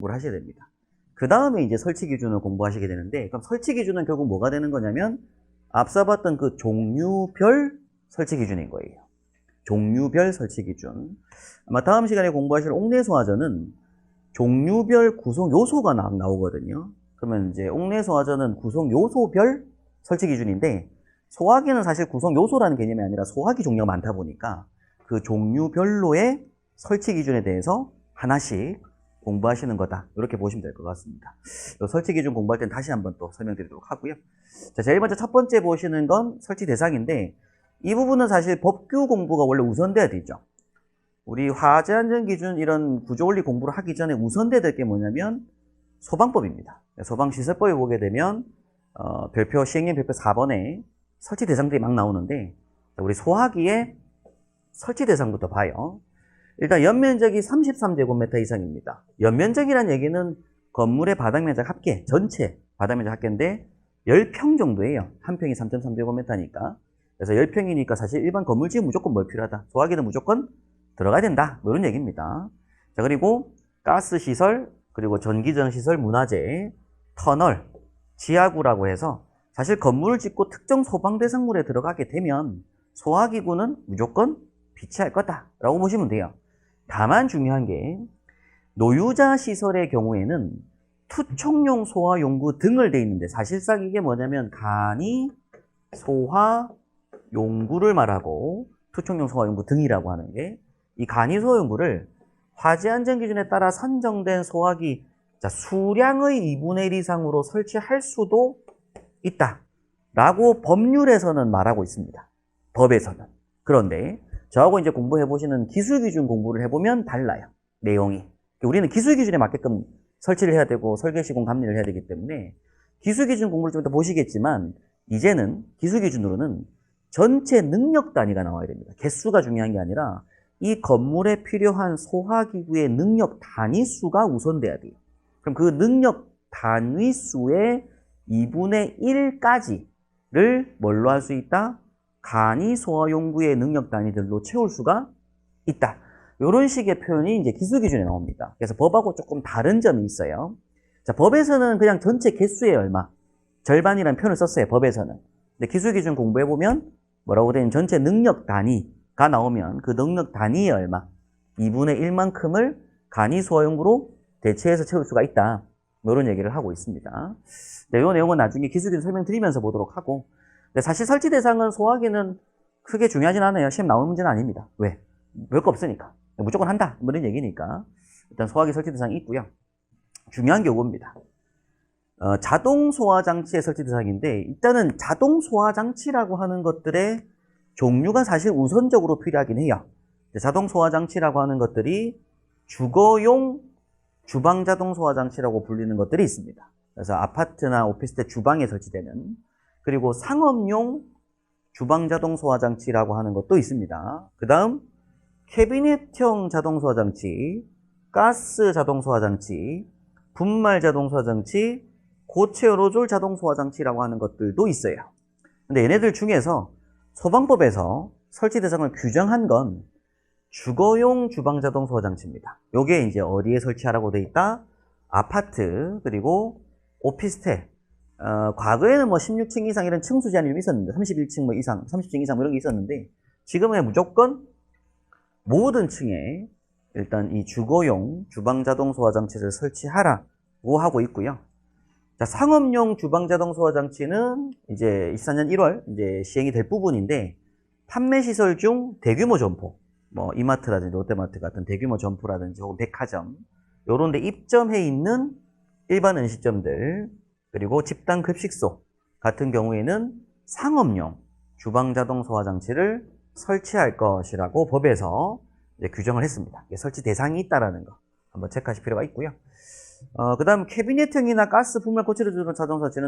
공부를 하셔야 됩니다. 그 다음에 이제 설치 기준을 공부하시게 되는데, 그럼 설치 기준은 결국 뭐가 되는 거냐면 앞서 봤던 그 종류별 설치 기준인 거예요. 종류별 설치 기준. 아마 다음 시간에 공부하실 옥내소화전은 종류별 구성 요소가 나오거든요. 그러면 이제 옥내소화전은 구성 요소별 설치 기준인데, 소화기는 사실 구성 요소라는 개념이 아니라 소화기 종류가 많다 보니까 그 종류별로의 설치 기준에 대해서 하나씩 공부하시는 거다. 이렇게 보시면 될 것 같습니다. 설치 기준 공부할 땐 다시 한번 또 설명드리도록 하고요. 자, 제일 먼저 첫 번째 보시는 건 설치 대상인데, 이 부분은 사실 법규 공부가 원래 우선돼야 되죠. 우리 화재안전기준 이런 구조원리 공부를 하기 전에 우선돼야 될 게 뭐냐면 소방법입니다. 소방시설법에 보게 되면 별표 시행령 별표 4번에 설치 대상들이 막 나오는데, 우리 소화기의 설치 대상부터 봐요. 일단 연면적이 33제곱미터 이상입니다. 연면적이란 얘기는 건물의 바닥면적 합계, 전체 바닥면적 합계인데 10평 정도예요. 한 평이 3.3제곱미터니까. 그래서 10평이니까 사실 일반 건물지은 무조건 뭘 필요하다. 소화기는 무조건 들어가야 된다. 뭐 이런 얘기입니다. 자, 그리고 가스시설, 그리고 전기전시설, 문화재, 터널, 지하구라고 해서 사실 건물을 짓고 특정 소방대상물에 들어가게 되면 소화기구는 무조건 비치할 거다라고 보시면 돼요. 다만 중요한 게 노유자 시설의 경우에는 투척용 소화용구 등을 돼 있는데, 사실상 이게 뭐냐면 간이 소화용구를 말하고 투척용 소화용구 등이라고 하는 게, 이 간이 소화용구를 화재안전기준에 따라 선정된 소화기 수량의 2분의 1 이상으로 설치할 수도 있다라고 법률에서는 말하고 있습니다. 법에서는. 그런데 저하고 이제 공부해보시는 기술기준 공부를 해보면 달라요. 내용이. 우리는 기술기준에 맞게끔 설치를 해야 되고 설계시공 감리를 해야 되기 때문에 기술기준 공부를 좀 이따 보시겠지만, 이제는 기술기준으로는 전체 능력 단위가 나와야 됩니다. 개수가 중요한 게 아니라 이 건물에 필요한 소화기구의 능력 단위수가 우선돼야 돼요. 그럼 그 능력 단위수의 2분의 1까지를 뭘로 할 수 있다? 간이 소화용구의 능력 단위들로 채울 수가 있다. 이런 식의 표현이 이제 기술기준에 나옵니다. 그래서 법하고 조금 다른 점이 있어요. 자, 법에서는 그냥 전체 개수의 얼마, 절반이라는 표현을 썼어요. 법에서는. 근데 기술기준 공부해보면 뭐라고 되는 전체 능력 단위가 나오면 그 능력 단위의 얼마, 2분의 1만큼을 간이 소화용구로 대체해서 채울 수가 있다. 이런 얘기를 하고 있습니다. 네, 이 내용은 나중에 기술기준 설명드리면서 보도록 하고, 사실 설치 대상은 소화기는 크게 중요하진 않아요. 시험 나오는 문제는 아닙니다. 왜? 별거 없으니까. 무조건 한다. 이런 얘기니까. 일단 소화기 설치 대상이 있고요. 중요한 게 이겁니다. 자동 소화 장치의 설치 대상인데, 일단은 자동 소화 장치라고 하는 것들의 종류가 사실 우선적으로 필요하긴 해요. 자동 소화 장치라고 하는 것들이 주거용 주방 자동 소화 장치라고 불리는 것들이 있습니다. 그래서 아파트나 오피스텔 주방에 설치되는, 그리고 상업용 주방 자동 소화 장치라고 하는 것도 있습니다. 그 다음 캐비넷형 자동 소화 장치, 가스 자동 소화 장치, 분말 자동 소화 장치, 고체 에어로졸 자동 소화 장치라고 하는 것들도 있어요. 근데 얘네들 중에서 소방법에서 설치 대상을 규정한 건 주거용 주방 자동 소화 장치입니다. 요게 이제 어디에 설치하라고 돼 있다? 아파트, 그리고 오피스텔. 과거에는 뭐 16층 이상 이런 층수 제한이 있었는데, 31층 뭐 이상, 30층 이상 이런 게 있었는데, 지금은 무조건 모든 층에 일단 이 주거용 주방 자동 소화 장치를 설치하라고 하고 있고요. 자, 상업용 주방 자동 소화 장치는 이제 24년 1월 이제 시행이 될 부분인데, 판매 시설 중 대규모 점포, 뭐 이마트라든지 롯데마트 같은 대규모 점포라든지 혹은 백화점 요런 데 입점해 있는 일반 음식점들, 그리고 집단 급식소 같은 경우에는 상업용 주방 자동 소화 장치를 설치할 것이라고 법에서 이제 규정을 했습니다. 설치 대상이 있다라는 거 한번 체크하실 필요가 있고요. 그 다음 캐비넷형이나 가스 분말 고체를 주는 자동 설치는